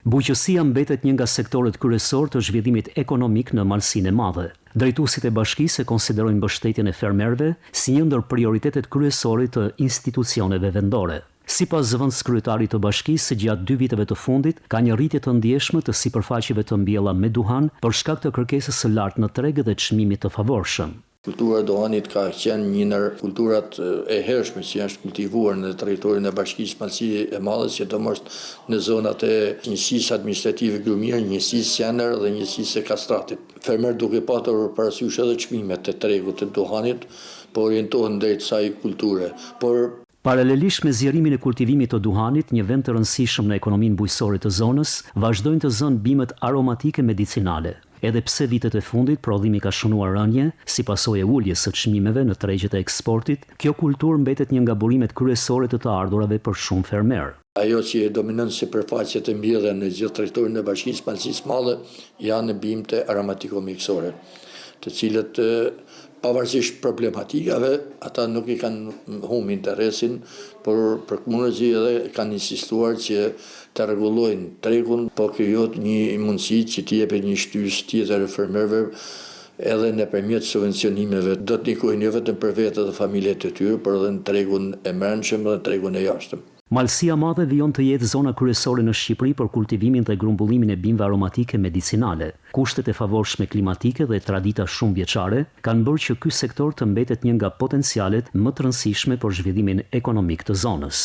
Bujqësia mbetet një nga sektorët kryesor të zhvillimit ekonomik në Malsinë e Madhe. Drejtuesit e bashkisë konsiderojnë mbështetjen e fermerëve si një ndër prioritetet kryesore të institucioneve vendore. Sipas zëvendëskryetarit të bashkisë, gjatë 2 viteve të fundit ka një rritje të ndjeshme të sipërfaqeve të mbjella me duhan për shkak të kërkesës së lartë në treg dhe çmimit të favorshëm. Kultura e duhanit ka qenë një ndër kulturat e hershme që është kultivuar në territorin e bashkisë Malsinë e Madhe, sidomos në zonat e njësisë administrative Glumir, njësisë Qendër dhe njësisë Kastratit. Fermerët duke patur parasysh edhe çmimet e tregut të duhanit, po orientohen drejt kësaj kulture. Paralelisht me zgjerimin e kultivimit të duhanit, një vend të rëndësishëm në ekonominë bujqësore të zonës, vazhdojnë të zënë bimët aromatike medicinale. Edhe pse vitet e fundit prodhimi ka shënuar rënje, si pasojë e uljes së çmimeve në tregjet e eksportit, kjo kulturë mbetet një nga burimet kryesore të ardhurave për shumë fermerë. Ajo që dominon sipërfaqet e mbjellë në gjithë territorin e bashkisë Malsinë e Madhe janë bimët aromatiko-mjekësore, të cilët pavarësisht problematikave, ata nuk i kanë humbur interesin, por për komunëzi edhe kanë insistuar që të rregullojnë tregun, po krijohet një mundësi që t'i jepet një shtysë tjetër fermerëve edhe nëpërmjet subvencionimeve. Do të nikojnë jo vetëm për vetë dhe familjet e tyre, por edhe në tregun e brendshëm dhe tregun e jashtëm. Malsia e Madhe vijon të jetë zona kryesore në Shqipëri për kultivimin dhe grumbullimin e bimëve aromatike medicinale. Kushtet e favorshme klimatike dhe tradita shumë vjeçare kanë bërë që ky sektor të mbetet një nga potencialet më të rëndësishme për zhvillimin ekonomik të zonës.